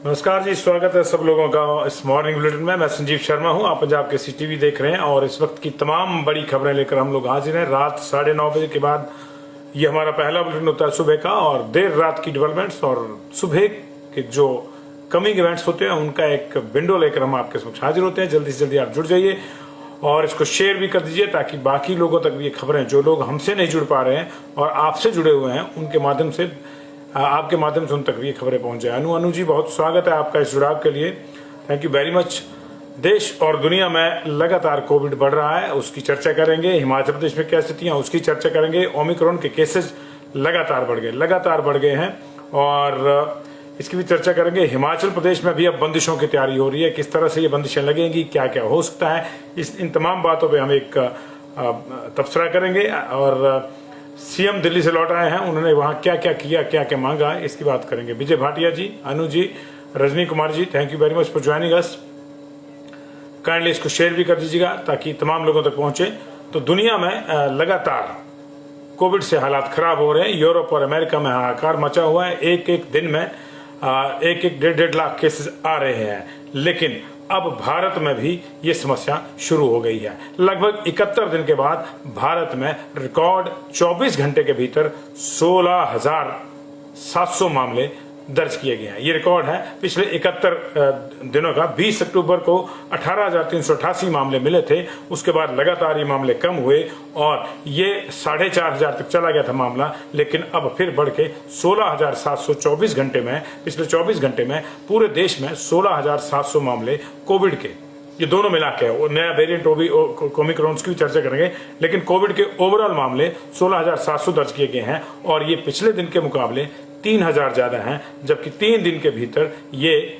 नमस्कार जी, स्वागत है सब लोगों का इस मॉर्निंग बुलेटिन में। मैं संजीव शर्मा हूं। आप पंजाब के CTV देख रहे हैं और इस वक्त की तमाम बड़ी खबरें लेकर हम लोग हाजिर हैं। रात 9:30 बजे के बाद ये हमारा पहला बुलेटिन होता है सुबह का, और देर रात की डेवलपमेंट्स और सुबह के जो कमिंग इवेंट्स होते हैं उनका एक विंडो लेकर हम आपके समक्ष हाजिर होते हैं। जल्दी से जल्दी आप जुड़ जाइए और इसको शेयर भी कर दीजिए ताकि बाकी लोगों तक भी ये खबरें, जो लोग हमसे नहीं जुड़ पा रहे हैं और आपसे जुड़े हुए हैं, उनके माध्यम से, आपके माध्यम से उन तक भी खबरें पहुंच जाए। अनु जी, बहुत स्वागत है आपका इस जुड़ाव के लिए। Thank you very much. देश और दुनिया में लगातार कोविड बढ़ रहा है, उसकी चर्चा करेंगे। हिमाचल प्रदेश में क्या स्थिति है उसकी चर्चा करेंगे। ओमिक्रॉन के केसेस लगातार बढ़ गए हैं और इसकी भी चर्चा करेंगे। हिमाचल प्रदेश में भी अब बंदिशों की तैयारी हो रही है, किस तरह से ये बंदिशें लगेंगी, क्या क्या हो सकता है, इन तमाम बातों पर हम एक तबसरा करेंगे। और CM दिल्ली से लौट आए हैं, उन्होंने वहां क्या क्या किया, क्या क्या मांगा, इसकी बात करेंगे। Vijay Bhatia ji, Anu ji, Rajni Kumar ji, thank you very much for joining us. Kindly इसको शेयर भी कर दीजिएगा ताकि तमाम लोगों तक पहुंचे। तो दुनिया में लगातार कोविड से हालात खराब हो रहे हैं। यूरोप और अमेरिका में हाहाकार मचा हुआ है। एक एक दिन में 1-1 लाख केसेस आ रहे हैं, लेकिन अब भारत में भी ये समस्या शुरू हो गई है। लगभग 71 दिन के बाद भारत में रिकॉर्ड 24 घंटे के भीतर 16,700 मामले दर्ज किए गए हैं। ये रिकॉर्ड है पिछले 71 दिनों का। 20 अक्टूबर को 18,388 मामले मिले थे, उसके बाद लगातार ये मामले कम हुए और ये 4,500 तक चला गया था मामला, लेकिन अब फिर बढ़ के 16,724 घंटे में, पिछले 24 घंटे में पूरे देश में 16,700 मामले कोविड के, ये दोनों मिला के, नया वेरिएंट ओमिक्रॉन की भी चर्चा करेंगे, लेकिन कोविड के ओवरऑल मामले 16,700 दर्ज किए गए हैं और ये पिछले दिन के मुकाबले 3,000 ज्यादा हैं, जबकि 3 दिन के भीतर ये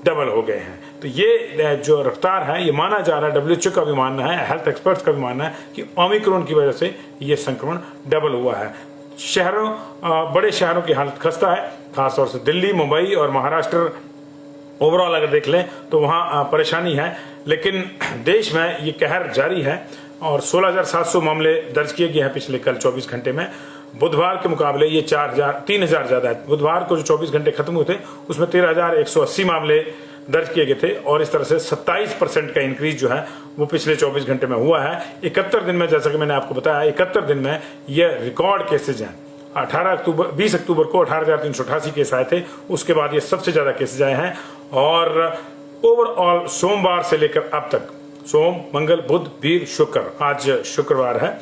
डबल हो गए हैं। तो ये जो रफ्तार है, ये माना जा रहा है, WHO का भी मानना है, हेल्थ एक्सपर्ट्स का भी मानना है कि ओमिक्रॉन की वजह से ये संक्रमण डबल हुआ है। बड़े शहरों की हालत खस्ता है, खासतौर से दिल्ली, मुंबई और महाराष्ट्र। ओवरऑल अगर देख लें तो वहां परेशानी है, लेकिन देश में ये कहर जारी है और 16,700 मामले दर्ज किए गए हैं पिछले कल 24 घंटे में। बुधवार के मुकाबले ये 3,000 ज्यादा है। बुधवार को जो 24 घंटे खत्म हुए थे उसमें 13,180 मामले दर्ज किए गए थे और इस तरह से 27% का इंक्रीज जो है वो पिछले 24 घंटे में हुआ है। 71 दिन में, जैसा कि मैंने आपको बताया, 71 दिन में ये रिकॉर्ड केसेज हैं। 20 अक्टूबर को 18,388 केस आए थे, उसके बाद ये सबसे ज्यादा केसेज आए हैं। और ओवरऑल सोमवार से लेकर अब तक, सोम, मंगल, बुध, वीर, शुक्र, आज शुक्रवार है,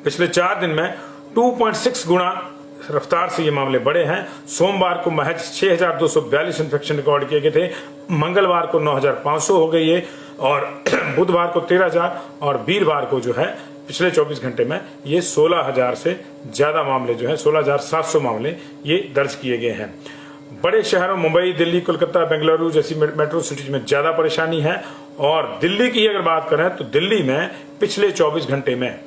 पिछले 4 दिन में 2.6 गुना रफ्तार से ये मामले बढ़े हैं। सोमवार को महज 6,242 इन्फेक्शन रिकॉर्ड किए गए थे, मंगलवार को 9,500 हो गई है और बुधवार को 13,000 और वीरवार को जो है पिछले 24 घंटे में ये 16,000 से ज्यादा मामले जो है, 16,700 मामले ये दर्ज किए गए हैं। बड़े शहरों मुंबई, दिल्ली, कोलकाता, बेंगलुरु जैसी मेट्रो सिटीज में ज्यादा परेशानी है। और दिल्ली की अगर बात करें तो दिल्ली में पिछले 24 घंटे में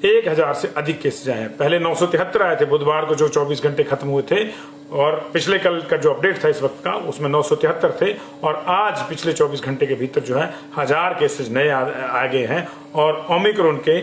1,000 से अधिक केसेज आए हैं। पहले 973 आए थे बुधवार को जो 24 घंटे खत्म हुए थे, और पिछले कल का जो अपडेट था इस वक्त का उसमें 973 थे। और आज पिछले 24 घंटे के भीतर जो है 1,000 केसेज नए आ गए हैं और ओमिक्रॉन के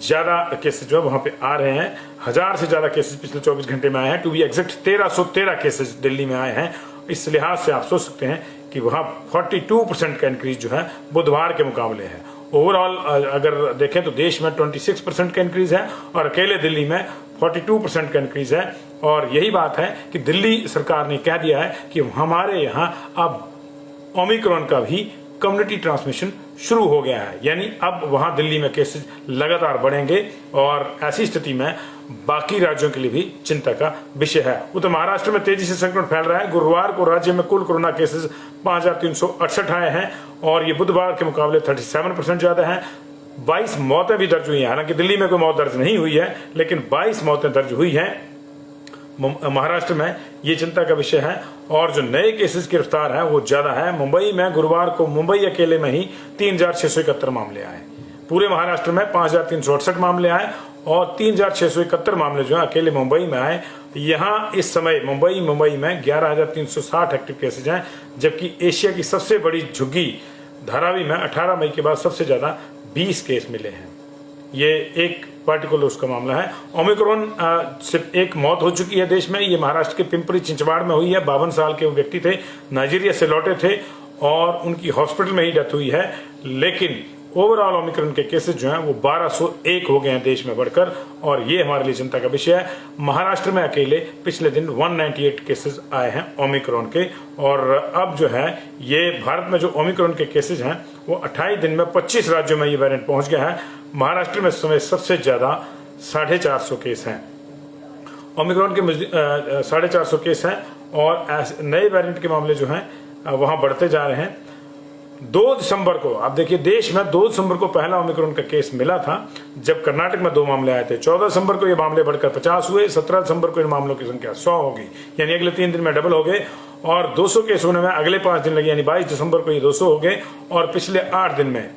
ज्यादा केसेज जो है वहां पे आ रहे हैं। 1,000 से ज्यादा केसेज पिछले 24 घंटे में आए हैं। To be exact 1,313 cases Delhi में आए हैं। इस लिहाज से आप सोच सकते हैं कि वहां 42% का इंक्रीज जो है बुधवार के मुकाबले है। ओवरऑल अगर देखें तो देश में 26% का इंक्रीज है और अकेले दिल्ली में 42% का इंक्रीज है। और यही बात है कि दिल्ली सरकार ने कह दिया है कि हमारे यहाँ अब ओमिक्रॉन का भी कम्युनिटी ट्रांसमिशन शुरू हो गया है, यानी अब वहां दिल्ली में केसेस लगातार बढ़ेंगे और ऐसी स्थिति में बाकी राज्यों के लिए भी चिंता का विषय है। उत्तर महाराष्ट्र में तेजी से संक्रमण फैल रहा है। गुरुवार को राज्य में कुल कोरोना केसेस 5,368 आए हैं और ये बुधवार के मुकाबले 37% ज्यादा है। 22 मौतें भी दर्ज हुई हैं। हालांकि दिल्ली में कोई मौत दर्ज नहीं हुई है, लेकिन 22 मौतें दर्ज हुई हैं महाराष्ट्र में। ये चिंता का विषय है और जो नए केसेस की रफ्तार है वो ज्यादा है। मुंबई में गुरुवार को मुंबई अकेले में ही 3,671 मामले आए। पूरे महाराष्ट्र में 5,368 मामले आए और 3,671 मामले जो है अकेले मुंबई में आए। यहाँ इस समय मुंबई में 11,360 एक्टिव केसेज हैं, जबकि एशिया की सबसे बड़ी झुग्गी धारावी में 18 मई के बाद सबसे ज्यादा 20 केस मिले हैं। ये एक पार्टिकुलर उसका मामला है। ओमिक्रॉन सिर्फ एक मौत हो चुकी है देश में, ये महाराष्ट्र के पिंपरी चिंचवाड़ में हुई है। 52 साल के वो व्यक्ति थे, नाइजीरिया से लौटे थे और उनकी हॉस्पिटल में ही डेथ हुई है। लेकिन ओवरऑल ओमिक्रॉन के केसेस जो हैं वो 1201 हो गए हैं देश में बढ़कर, और ये हमारे लिए चिंता का विषय है। महाराष्ट्र में अकेले पिछले दिन 198 केसेस आए हैं ओमिक्रॉन के, और अब जो है ये भारत में जो ओमिक्रॉन के केसेस हैं वो 28 दिन में 25 राज्यों में ये वेरिएंट पहुंच गया है। महाराष्ट्र में इस समय सबसे ज्यादा 450 केस हैं ओमिक्रॉन के, 450 केस हैं, और नए वेरिएंट के मामले जो हैं वहां बढ़ते जा रहे हैं। 2 दिसंबर को आप देखिए, देश में 2 दिसंबर को पहला ओमिक्रॉन का केस मिला था, जब कर्नाटक में 2 मामले आए थे। 14 दिसंबर को ये मामले बढ़कर 50 हुए। 17 दिसंबर को इन मामलों की संख्या 100 हो गई, यानी अगले 3 दिन में डबल हो गए, और 200 केस होने में अगले 5 दिन लगे, यानी 22 दिसंबर को ये 200 हो गए, और पिछले 8 दिन में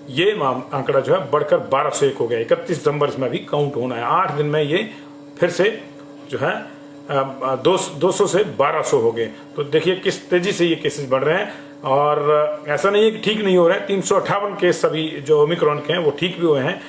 ये आंकड़ा जो है बढ़कर 1201 हो गया। 31 दिसंबर में भी काउंट होना है। 8 दिन में ये फिर से जो है 200 से 1200 हो गए। तो देखिए किस तेजी से ये केसेस बढ़ रहे हैं, और ऐसा नहीं है कि ठीक नहीं हो रहे हैं। 358 केस अभी जो ओमिक्रॉन के हैं वो ठीक भी हुए हैं।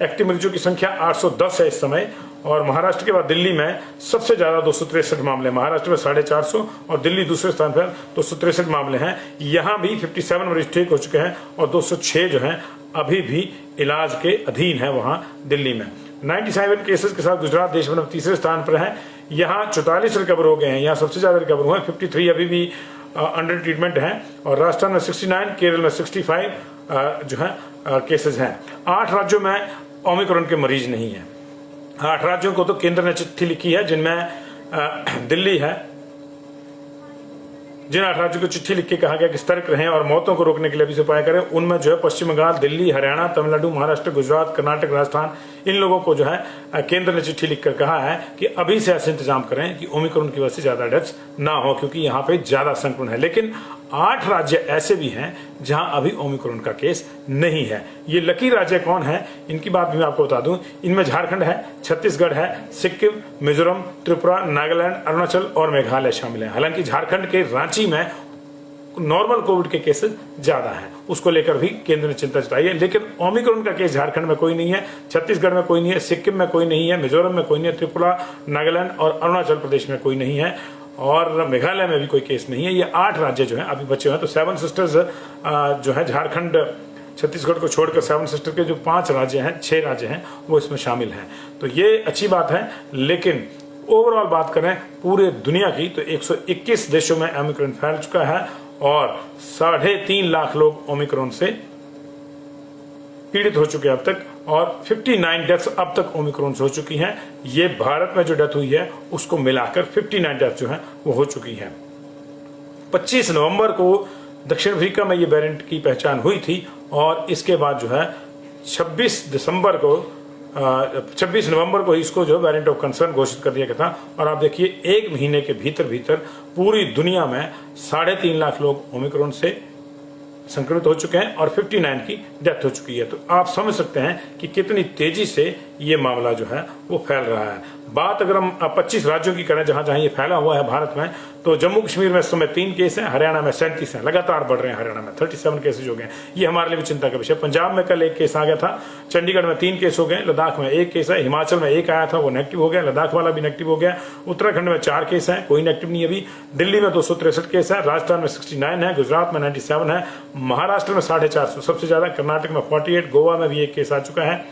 एक्टिव मरीजों की संख्या 810 है इस समय, और महाराष्ट्र के बाद दिल्ली में सबसे ज्यादा 263 मामले, महाराष्ट्र में 450 और दिल्ली दूसरे स्थान पर 263 मामले हैं। यहां भी 57 मरीज ठीक हो चुके हैं, और 206 जो हैं अभी भी इलाज के अधीन है वहां दिल्ली में। 97 केसेस के साथ गुजरात देश में तीसरे स्थान पर है। यहाँ 44 रिकवर हो गए हैं, यहाँ सबसे ज्यादा रिकवर हुए हैं। 53 अभी भी अंडर ट्रीटमेंट हैं, और राजस्थान में 69, केरल में 65 जो है केसेस हैं। 8 राज्यों में ओमिक्रॉन के मरीज नहीं है। 8 राज्यों को तो केंद्र ने चिट्ठी लिखी है, जिनमें दिल्ली है। जिन 8 राज्यों को चिट्ठी लिख के कहा गया कि सतर्क रहें और मौतों को रोकने के लिए भी उपाय करें, उनमें जो है पश्चिम बंगाल, दिल्ली, हरियाणा, तमिलनाडु, महाराष्ट्र, गुजरात, कर्नाटक, राजस्थान, इन लोगों को जो है केंद्र ने चिट्ठी लिखकर कहा है कि अभी से ऐसे इंतजाम करें कि ओमिक्रॉन की वजह से ज्यादा डेथ्स ना हो, क्योंकि यहाँ पे ज्यादा संक्रमण है। लेकिन 8 राज्य ऐसे भी हैं जहां अभी ओमिक्रॉन का केस नहीं है। ये लकी राज्य कौन है, इनकी बात भी मैं आपको बता दूं। इनमें झारखंड है, छत्तीसगढ़ है, सिक्किम, मिजोरम, त्रिपुरा, नागालैंड, अरुणाचल और मेघालय शामिल है। हालांकि झारखंड के रांची में नॉर्मल कोविड के केसेस ज्यादा हैं, उसको लेकर भी केंद्र ने चिंता जताई है। लेकिन ओमिक्रॉन का केस झारखंड में कोई नहीं है, छत्तीसगढ़ में कोई नहीं है, सिक्किम में कोई नहीं है, मिजोरम में कोई नहीं है, त्रिपुरा, नागालैंड और अरुणाचल प्रदेश में कोई नहीं है, और मेघालय में भी कोई केस नहीं है। ये 8 राज्य जो हैं अभी बचे हुए हैं। तो 7 सिस्टर्स जो है झारखंड, छत्तीसगढ़ को छोड़कर 7 सिस्टर के जो 5 राज्य हैं, 6 राज्य हैं, वो इसमें शामिल हैं। तो ये अच्छी बात है। लेकिन ओवरऑल बात करें पूरे दुनिया की, तो 121 देशों में ओमिक्रॉन फैल चुका है, और 3.5 लाख लोग ओमिक्रॉन से पीड़ित हो चुके हैं अब तक, और 59 डेथ्स अब तक ओमिक्रॉन से हो चुकी हैं। ये भारत में जो डेथ हुई है उसको मिलाकर 59 डेथ जो है वो हो चुकी है। 25 नवंबर को दक्षिण अफ्रीका में ये वेरिएंट की पहचान हुई थी, और इसके बाद जो है 26 नवंबर को इसको जो वेरिएंट ऑफ कंसर्न घोषित कर दिया गया था। और आप देखिए 1 महीने के भीतर पूरी दुनिया में 3.5 लाख लोग ओमिक्रॉन से संक्रमित हो चुके हैं, और 59 की डेथ हो चुकी है। तो आप समझ सकते हैं कि कितनी तेजी से ये मामला जो है वो फैल रहा है। बात अगर हम 25 राज्यों की करें जहां जहां ये फैला हुआ है भारत में, तो जम्मू कश्मीर में इस समय 3 केस हैं, हरियाणा में 37 हैं, लगातार बढ़ रहे हैं। हरियाणा में 37 केसेज हो गए, ये हमारे लिए भी चिंता का विषय। पंजाब में कल 1 केस आ गया था, चंडीगढ़ में 3 केस हो गए, लद्दाख में 1 केस है, हिमाचल में 1 आया था वो नेगेटिव हो गया, लद्दाख वाला भी नेगेटिव हो गया, उत्तराखंड में 4 केस हैं, कोई नेगेटिव नहीं अभी, दिल्ली में 263 केस है, राजस्थान में 69 है, गुजरात में 97 है, महाराष्ट्र में 450 सबसे ज्यादा, कर्नाटक में 48, गोवा में भी 1 केस आ चुका है,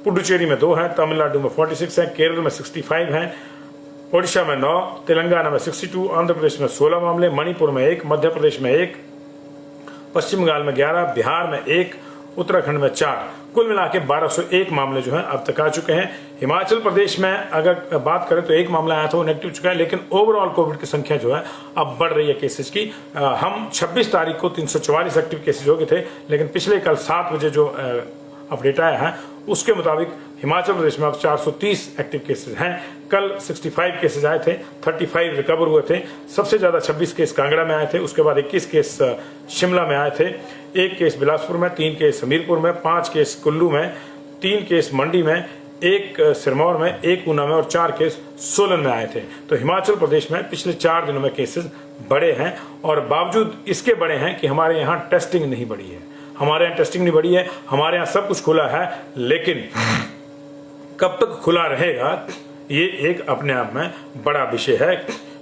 पुडुचेरी में 2 है, तमिलनाडु में 46 है, केरल में 65 है, ओडिशा में 9, तेलंगाना में 62, आंध्र प्रदेश में 16 मामले, मणिपुर में 1, मध्य प्रदेश में 1, पश्चिम बंगाल में 11, बिहार में 1, उत्तराखंड में 4, कुल मिला के 1201 मामले जो हैं अब तक आ चुके हैं। हिमाचल प्रदेश में अगर बात करें तो 1 मामला आया था, वो नेगेटिव चुका है, लेकिन ओवरऑल कोविड की संख्या जो है अब बढ़ रही है केसेस की। हम 26 तारीख को 344 एक्टिव केसेज हो गए थे, लेकिन पिछले कल 7 बजे जो अपडेट आया है उसके मुताबिक हिमाचल प्रदेश में अब 430 एक्टिव केसेस हैं। कल 65 केसेस आए थे, 35 रिकवर हुए थे। सबसे ज्यादा 26 केस कांगड़ा में आए थे, उसके बाद 21 केस शिमला में आए थे, 1 केस बिलासपुर में, 3 केस हमीरपुर में, 5 केस कुल्लू में, 3 केस मंडी में, 1 सिरमौर में, 1 ऊना में और 4 केस सोलन में आए थे। तो हिमाचल प्रदेश में पिछले 4 दिनों में केसेस बढ़े हैं, और बावजूद इसके बढ़े हैं कि हमारे यहाँ टेस्टिंग नहीं बढ़ी है। हमारे यहाँ टेस्टिंग नहीं बढ़ी है, हमारे यहाँ सब कुछ खुला है, लेकिन कब तक खुला रहेगा ये एक अपने आप में बड़ा विषय है,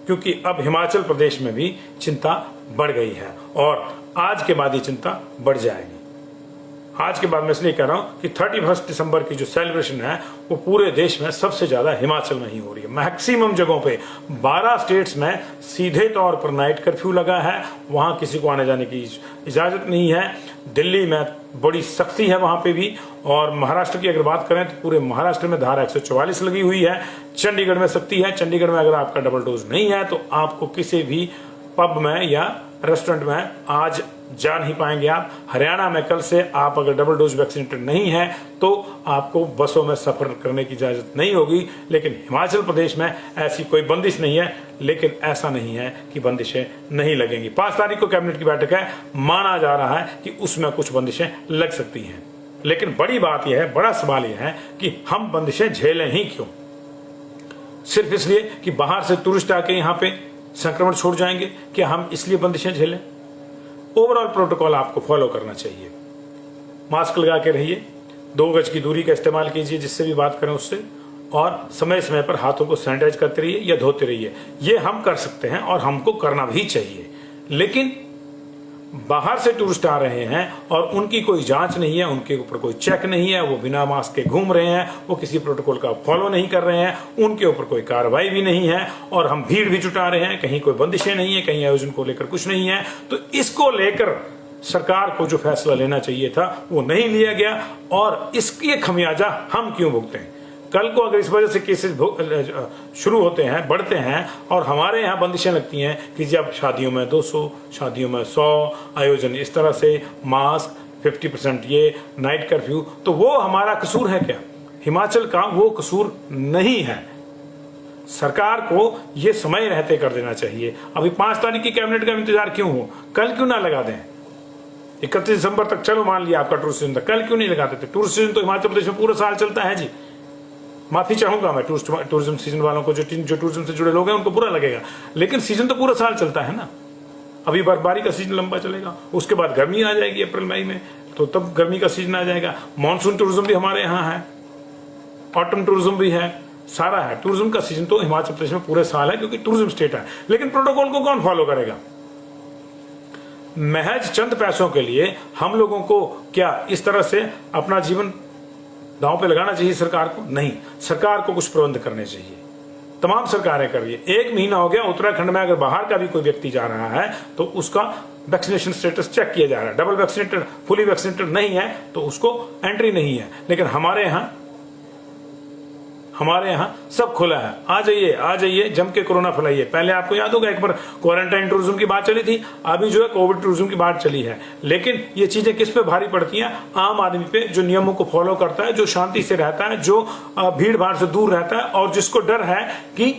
क्योंकि अब हिमाचल प्रदेश में भी चिंता बढ़ गई है और आज के बाद ये चिंता बढ़ जाएगी। आज के बाद मैं इसलिए कह रहा हूं कि 31 दिसंबर की जो सेलिब्रेशन है वो पूरे देश में सबसे ज्यादा हिमाचल में ही हो रही है। मैक्सिमम जगहों पे 12 स्टेट्स में सीधे तौर पर नाइट कर्फ्यू लगा है, वहां किसी को आने जाने की इजाजत नहीं है। दिल्ली में बड़ी सख्ती है वहां पे भी, और महाराष्ट्र की अगर बात करें तो पूरे महाराष्ट्र में धारा 144 लगी हुई है। चंडीगढ़ में सख्ती है, चंडीगढ़ में अगर आपका डबल डोज नहीं है तो आपको किसी भी पब में या रेस्टोरेंट में आज जा नहीं पाएंगे आप। हरियाणा में कल से आप अगर डबल डोज वैक्सीनेटेड नहीं है तो आपको बसों में सफर करने की इजाजत नहीं होगी। लेकिन हिमाचल प्रदेश में ऐसी कोई बंदिश नहीं है, लेकिन ऐसा नहीं है कि बंदिशें नहीं लगेंगी। 5 तारीख को कैबिनेट की बैठक है, माना जा रहा है कि उसमें कुछ बंदिशें लग सकती हैं, लेकिन बड़ी बात यह है, बड़ा सवाल यह है कि हम बंदिशें झेलें ही क्यों? सिर्फ इसलिए कि बाहर से टूरिस्ट आके यहाँ पे संक्रमण छोड़ जाएंगे, क्या हम इसलिए बंदिशें झेलें? ओवरऑल प्रोटोकॉल आपको फॉलो करना चाहिए। मास्क लगा के रहिए, 2 गज की दूरी का इस्तेमाल कीजिए जिससे भी बात करें उससे, और समय समय पर हाथों को सैनिटाइज करते रहिए या धोते रहिए। ये हम कर सकते हैं और हमको करना भी चाहिए। लेकिन बाहर से टूरिस्ट आ रहे हैं और उनकी कोई जांच नहीं है, उनके ऊपर कोई चेक नहीं है, वो बिना मास्क के घूम रहे हैं, वो किसी प्रोटोकॉल का फॉलो नहीं कर रहे हैं, उनके ऊपर कोई कार्रवाई भी नहीं है, और हम भीड़ भी जुटा रहे हैं, कहीं कोई बंदिशें नहीं है, कहीं आयोजन को लेकर कुछ नहीं है। तो इसको लेकर सरकार को जो फैसला लेना चाहिए था वो नहीं लिया गया, और इसकी खमियाजा हम क्यों भुगते हैं? कल को अगर इस वजह से केसेस शुरू होते हैं, बढ़ते हैं, और हमारे यहाँ बंदिशें लगती हैं कि जब शादियों में 200, शादियों में 100, आयोजन इस तरह से, मास्क 50% ये, नाइट कर्फ्यू, तो वो हमारा कसूर है क्या? हिमाचल का वो कसूर नहीं है। सरकार को ये समय रहते कर देना चाहिए। अभी 5 तारीख की कैबिनेट का इंतजार क्यों हो? कल क्यों ना लगा दें? 31 दिसंबर तक चलो मान लिया आपका टूरिस्ट सीजन था, कल क्यों नहीं लगाते थे? टूरिस्ट सीजन तो हिमाचल प्रदेश में पूरा साल चलता है जी। माफी चाहूंगा मैं टूरिज्म सीजन वालों को, जो टूरिज्म से जुड़े लोग हैं उनको बुरा लगेगा, लेकिन सीजन तो पूरा साल चलता है ना। अभी बर्फबारी का सीजन लंबा चलेगा, उसके बाद गर्मी आ जाएगी अप्रैल मई में, तो तब गर्मी का सीजन आ जाएगा। मानसून टूरिज्म भी हमारे यहाँ है, ऑटम टूरिज्म भी है, सारा है। टूरिज्म का सीजन तो हिमाचल प्रदेश में पूरे साल है, क्योंकि टूरिज्म स्टेट है। लेकिन प्रोटोकॉल को कौन फॉलो करेगा? महज चंद पैसों के लिए हम लोगों को क्या इस तरह से अपना जीवन दांव पे लगाना चाहिए सरकार को? नहीं, सरकार को कुछ प्रबंध करने चाहिए। तमाम सरकारें कर रही है। 1 महीना हो गया, उत्तराखंड में अगर बाहर का भी कोई व्यक्ति जा रहा है तो उसका वैक्सीनेशन स्टेटस चेक किया जा रहा है। डबल वैक्सीनेटेड, फुली वैक्सीनेटेड नहीं है तो उसको एंट्री नहीं है। लेकिन हमारे यहाँ सब खुला है। आ जाइए, जम के कोरोना फैलाइए। पहले आपको याद होगा एक बार क्वारंटाइन टूरिज्म की बात चली थी, अभी जो है कोविड टूरिज्म की बात चली है। लेकिन ये चीजें किस पे भारी पड़ती हैं? आम आदमी पे, जो नियमों को फॉलो करता है, जो शांति से रहता है, जो भीड़ भाड़ से दूर रहता है, और जिसको डर है कि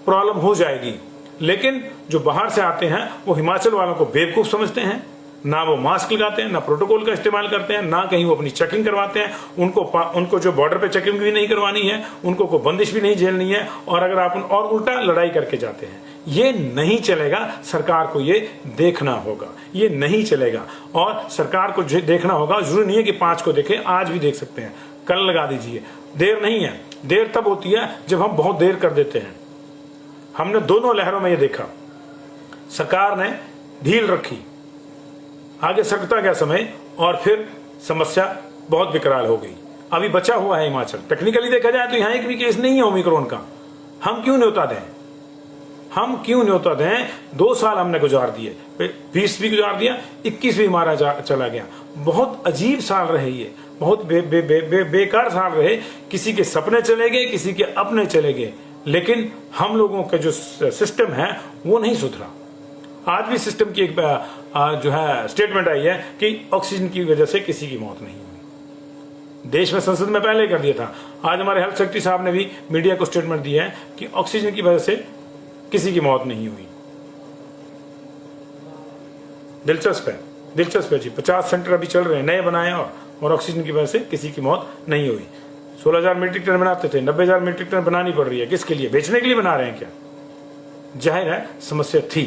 प्रॉब्लम हो जाएगी। लेकिन जो बाहर से आते हैं वो हिमाचल वालों को बेवकूफ समझते हैं, ना वो मास्क लगाते हैं, ना प्रोटोकॉल का इस्तेमाल करते हैं, ना कहीं वो अपनी चेकिंग करवाते हैं। उनको जो बॉर्डर पे चेकिंग भी नहीं करवानी है, उनको कोई बंदिश भी नहीं झेलनी है, और अगर आप और उल्टा लड़ाई करके जाते हैं। ये नहीं चलेगा, सरकार को ये देखना होगा, ये नहीं चलेगा। और सरकार को देखना होगा, जरूरी नहीं है कि 5 को देखें, आज भी देख सकते हैं, कल लगा दीजिए, देर नहीं है। देर तब होती है जब हम बहुत देर कर देते हैं। हमने दोनों लहरों में ये देखा, सरकार ने ढील रखी, आगे सरकता गया समय, और फिर समस्या बहुत विकराल हो गई। अभी बचा हुआ है हिमाचल। टेक्निकली देखा जाए तो यहाँ एक भी केस नहीं है ओमिक्रॉन का। हम क्यों न्योता दें? 2 साल हमने गुजार दिए, 20 भी गुजार दिया, 21 भी हमारा चला गया। बहुत अजीब साल रहे ये, बहुत बेकार साल रहे। किसी के सपने चले गए, किसी के अपने चले गए, लेकिन हम लोगों का जो सिस्टम है वो नहीं सुधरा। आज भी सिस्टम की एक जो है स्टेटमेंट आई है कि ऑक्सीजन की वजह से किसी की मौत नहीं हुई। देश में संसद में पहले कर दिया था। आज हमारे हेल्थ सेक्रेटरी साहब ने भी मीडिया को स्टेटमेंट दिया है कि ऑक्सीजन की वजह से किसी की मौत नहीं हुई। दिलचस्प है जी। 50 सेंटर अभी चल रहे हैं, नए बनाए, और ऑक्सीजन की वजह से किसी की मौत नहीं हुई। 16,000 मीट्रिक टन बनाते थे, 90,000 मीट्रिक टन बनानी पड़ रही है। किसके लिए? बेचने के लिए बना रहे हैं क्या? जाहिर है समस्या थी,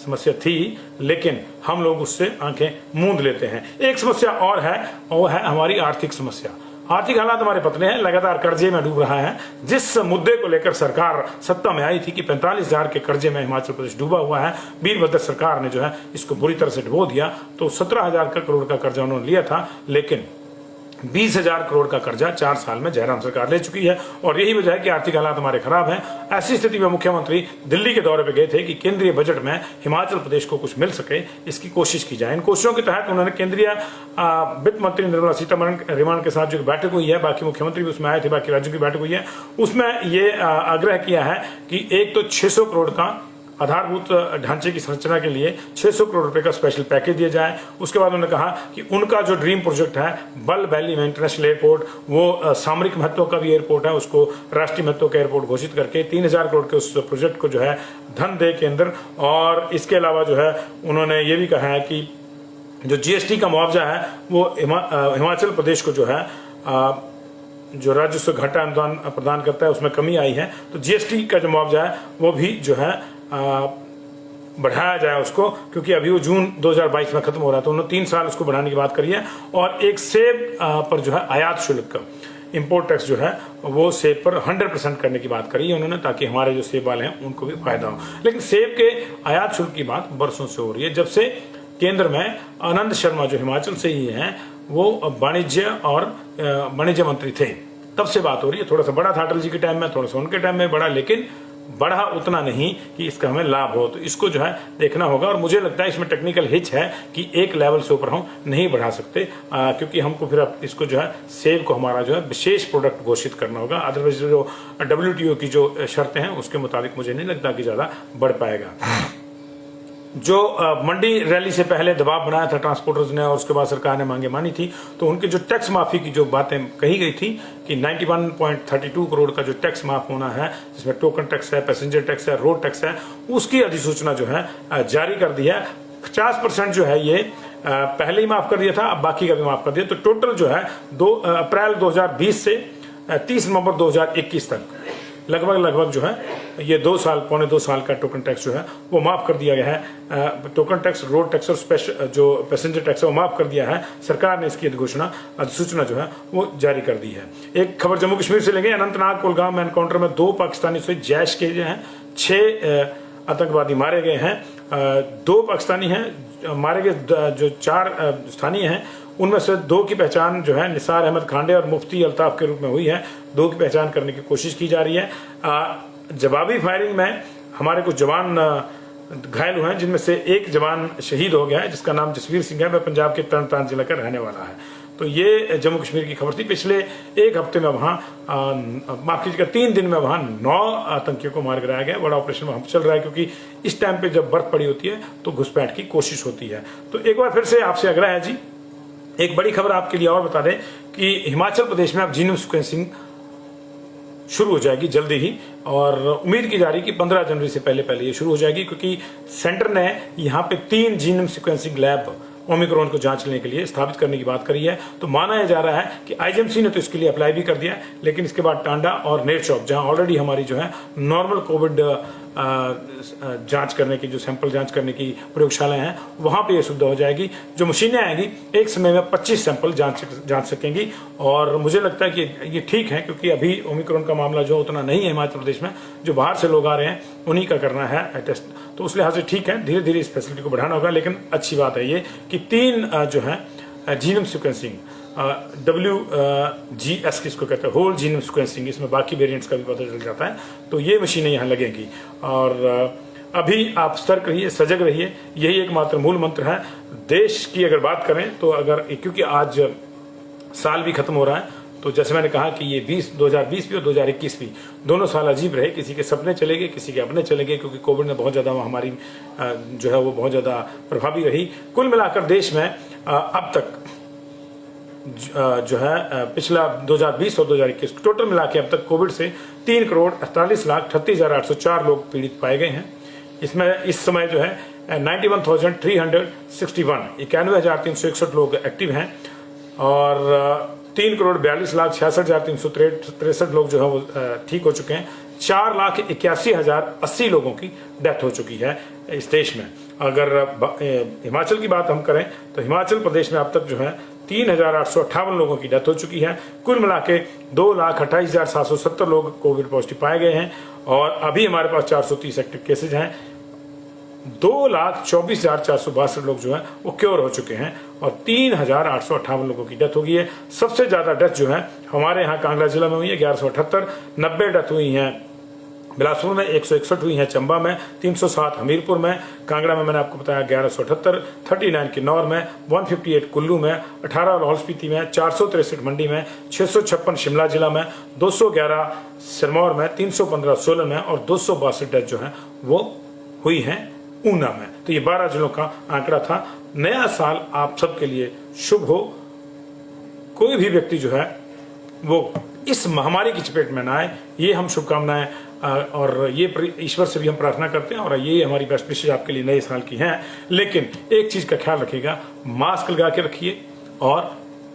समस्या थी, लेकिन हम लोग उससे आंखें मूंद लेते हैं। एक समस्या और है, वो है हमारी आर्थिक समस्या। आर्थिक हालात हमारे पतले हैं, लगातार कर्जे में डूब रहा है। जिस मुद्दे को लेकर सरकार सत्ता में आई थी कि 45,000 के कर्जे में हिमाचल प्रदेश डूबा हुआ है, वीरभद्र सरकार ने जो है इसको बुरी तरह से डुबो दिया। तो 17,000 करोड़ का कर्जा उन्होंने लिया था, लेकिन 20,000 करोड़ का कर्जा 4 साल में जयराम सरकार ले चुकी है। और यही वजह है कि आर्थिक हालात हमारे खराब हैं। ऐसी स्थिति में मुख्यमंत्री दिल्ली के दौरे पर गए थे कि केंद्रीय बजट में हिमाचल प्रदेश को कुछ मिल सके, इसकी कोशिश की जाए। इन कोशिशों के तहत उन्होंने केंद्रीय वित्त मंत्री निर्मला सीतारमण के साथ जो बैठक हुई है, बाकी मुख्यमंत्री भी उसमें आए थे, बाकी राज्यों की बैठक हुई है, उसमें ये आग्रह किया है कि एक तो 600 करोड़ का आधारभूत ढांचे की संरचना के लिए 600 करोड़ रुपए का स्पेशल पैकेज दिया जाए। उसके बाद उन्होंने कहा कि उनका जो ड्रीम प्रोजेक्ट है बल वैली में इंटरनेशनल एयरपोर्ट, वो सामरिक महत्व का भी एयरपोर्ट है, उसको राष्ट्रीय महत्व का एयरपोर्ट घोषित करके 3,000 करोड़ के उस प्रोजेक्ट को जो है धन दे केंद्र। और इसके अलावा जो है उन्होंने ये भी कहा है कि जो GST का मुआवजा है वो हिमाचल प्रदेश को जो है जो राजस्व घाटा अनुदान प्रदान करता है उसमें कमी आई है, तो GST का जो मुआवजा है वो भी जो है बढ़ाया जाए उसको, क्योंकि अभी वो जून 2022 में खत्म हो रहा है। तो उन्होंने 3 साल उसको बढ़ाने की बात करी है। और एक सेब पर जो है आयात शुल्क, इंपोर्ट टैक्स जो है वो सेब पर 100% करने की बात करी है उन्होंने, ताकि हमारे जो सेब वाले हैं उनको भी फायदा हो। लेकिन सेब के आयात शुल्क की बात बरसों से हो रही है, जब से केंद्र में आनंद शर्मा जो हिमाचल से ही हैं वो वाणिज्य मंत्री थे, तब से बात हो रही है। थोड़ा सा बड़ा था अटल जी के टाइम में, थोड़ा सा उनके टाइम में बड़ा, लेकिन बढ़ा उतना नहीं कि इसका हमें लाभ हो। तो इसको जो है देखना होगा। और मुझे लगता है इसमें टेक्निकल हिच है कि एक लेवल से ऊपर हम नहीं बढ़ा सकते, क्योंकि हमको फिर अब इसको जो है सेब को हमारा जो है विशेष प्रोडक्ट घोषित करना होगा। अदरवाइज जो WTO की जो शर्तें हैं उसके मुताबिक मुझे नहीं लगता कि ज्यादा बढ़ पाएगा। जो मंडी रैली से पहले दबाव बनाया था ट्रांसपोर्टर्स ने और उसके बाद सरकार ने मांगे मानी थी, तो उनके जो टैक्स माफी की जो बातें कही गई थी कि 91.32 करोड़ का जो टैक्स माफ होना है, जिसमें टोकन टैक्स है, पैसेंजर टैक्स है, रोड टैक्स है, उसकी अधिसूचना जो है जारी कर दी है। 50% जो है ये पहले ही माफ कर दिया था, अब बाकी का भी माफ कर दिया। तो टोटल जो है 2 अप्रैल 2020 से 30 नवंबर 2021 तक लगभग जो है ये 2 साल, पौने 2 साल का टोकन टैक्स जो है वो माफ कर दिया गया है। टोकन टैक्स, रोड टैक्स और स्पेशल जो पैसेंजर टैक्स है वो माफ कर दिया है। सरकार ने इसकी अधिसूचना जो है वो जारी कर दी है। एक खबर जम्मू कश्मीर से लेंगे। अनंतनाग कुलगाम में एनकाउंटर में 2 पाकिस्तानी से जैश के जो हैं 6 आतंकवादी मारे गए हैं। 2 पाकिस्तानी हैं मारे गए, जो 4 स्थानीय हैं उनमें से 2 की पहचान जो है निसार अहमद खांडे और मुफ्ती अल्ताफ के रूप में हुई है। 2 की पहचान करने की कोशिश की जा रही है। जवाबी फायरिंग में हमारे कुछ जवान घायल हुए हैं, जिनमें से एक जवान शहीद हो गया है, जिसका नाम जसवीर सिंह है। वह पंजाब के तरनतारन जिले का रहने वाला है। तो ये जम्मू कश्मीर की खबर थी। पिछले 1 हफ्ते में वहां माफ कीजिएगा 3 दिन में वहां 9 आतंकियों को मार गिराया गया। बड़ा ऑपरेशन वहां चल रहा है, क्योंकि इस टाइम पे जब बर्फ पड़ी होती है तो घुसपैठ की कोशिश होती है। तो एक बार फिर से आपसे आग्रह है जी, एक बड़ी खबर आपके लिए और बता दें कि हिमाचल प्रदेश में अब जीनोम सीक्वेंसिंग शुरू हो जाएगी जल्दी ही, और उम्मीद की जा रही है कि 15 जनवरी से पहले ये शुरू हो जाएगी, क्योंकि सेंटर ने यहाँ पे 3 जीनोम सीक्वेंसिंग लैब ओमिक्रॉन को जांच लेने के लिए स्थापित करने की बात करी है। तो माना जा रहा है कि IGMC ने तो इसके लिए अप्लाई भी कर दिया है, लेकिन इसके बाद टांडा और नेरचौक, जहां ऑलरेडी हमारी जो है नॉर्मल कोविड जांच करने की, जो सैंपल जांच करने की प्रयोगशालाएं हैं, वहां पे ये सुविधा हो जाएगी। जो मशीनें आएंगी एक समय में 25 सैंपल जांच सकेंगी। और मुझे लगता है कि ये ठीक है, क्योंकि अभी ओमिक्रॉन का मामला जो उतना नहीं है हिमाचल प्रदेश में, जो बाहर से लोग आ रहे हैं उन्हीं का करना है टेस्ट। तो उस लिहाज से ठीक है, धीरे धीरे इस फैसिलिटी को बढ़ाना होगा। लेकिन अच्छी बात है ये कि 3 जो है जीनोम सीक्वेंसिंग, WGS किसको कहते हैं, होल जीनोम सीक्वेंसिंग, इसमें बाकी वेरिएंट्स का भी पता चल जाता है। तो ये मशीनें यहाँ लगेंगी। और अभी आप सतर्क रहिए, सजग रहिए, यही एकमात्र मूल मंत्र है। देश की अगर बात करें तो क्योंकि आज साल भी खत्म हो रहा है, तो जैसे मैंने कहा कि ये 2020 भी और 2021 भी दोनों साल अजीब रहे। किसी के सपने चले गए, किसी के अपने चले गए, क्योंकि कोविड ने बहुत ज़्यादा हमारी जो है वो बहुत ज़्यादा प्रभावी रही। कुल मिलाकर देश में अब तक जो है पिछला 2020 और 2021 टोटल मिला के अब तक कोविड से 3,48,38,804 लोग पीड़ित पाए गए हैं। इसमें इस समय जो है 91,361 91,361 लोग एक्टिव हैं, और 3,42,66,363 लोग जो है वो ठीक हो चुके हैं। 4,81,080 लोगों की डेथ हो चुकी है इस देश में। अगर हिमाचल की बात हम करें तो हिमाचल प्रदेश में अब तक जो है 3,858 लोगों की डेथ हो चुकी है। कुल मिला के 2,28,770 लोग कोविड पॉजिटिव पाए गए हैं और अभी हमारे पास 430 एक्टिव केसेज हैं। 2,24,462 लोग जो हैं वो क्योर हो चुके हैं और 3,858 लोगों की डेथ हो गई है। सबसे ज्यादा डेथ जो है हमारे यहाँ कांगड़ा जिला में हुई है 1178, 90 डेथ हुई हैं बिलासपुर में, 161 हुई है चंबा में, 307 हमीरपुर में, कांगड़ा में मैंने आपको बताया 1178, 39 किन्नौर में, 158 कुल्लू में, 18 लाहौल स्पीति में, 463 मंडी में, 656 शिमला जिला में, 211 सिरमौर में, 315 सोलन में और 262 डेथ जो है वो हुई है ऊना में। तो ये 12 जिलों का आंकड़ा था। नया साल आप सबके लिए शुभ हो। कोई भी व्यक्ति जो है वो इस महामारी की चपेट में ना आए, ये हम शुभकामनाएं और ये ईश्वर से भी हम प्रार्थना करते हैं और ये हमारी बेस्ट विशेष आपके लिए नए साल की हैं। लेकिन एक चीज का ख्याल रखिएगा, मास्क लगा के रखिए और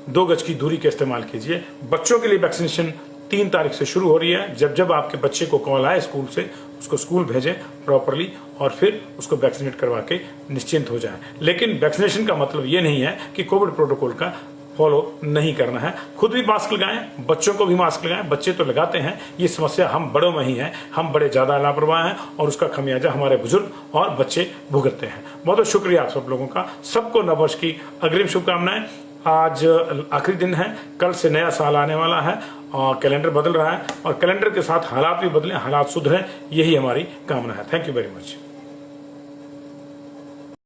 2 गज की दूरी का इस्तेमाल कीजिए। बच्चों के लिए वैक्सीनेशन 3 तारीख से शुरू हो रही है। जब जब आपके बच्चे को कॉल आए स्कूल से, उसको स्कूल भेजें प्रॉपरली और फिर उसको वैक्सीनेट करवा के निश्चिंत हो जाएं। लेकिन वैक्सीनेशन का मतलब ये नहीं है कि कोविड प्रोटोकॉल का फॉलो नहीं करना है। खुद भी मास्क लगाएं, बच्चों को भी मास्क लगाएं। बच्चे तो लगाते हैं, ये समस्या हम बड़ों में ही है। हम बड़े ज्यादा लापरवाह हैं और उसका खमियाजा हमारे बुजुर्ग और बच्चे भुगतते हैं। बहुत बहुत शुक्रिया आप सब लोगों का। सबको नववर्ष की अग्रिम शुभकामनाएं। आज आखिरी दिन है, कल से नया साल आने वाला है और कैलेंडर बदल रहा है और कैलेंडर के साथ हालात भी बदले, हालात सुधरे, यही हमारी कामना है। Thank you very much.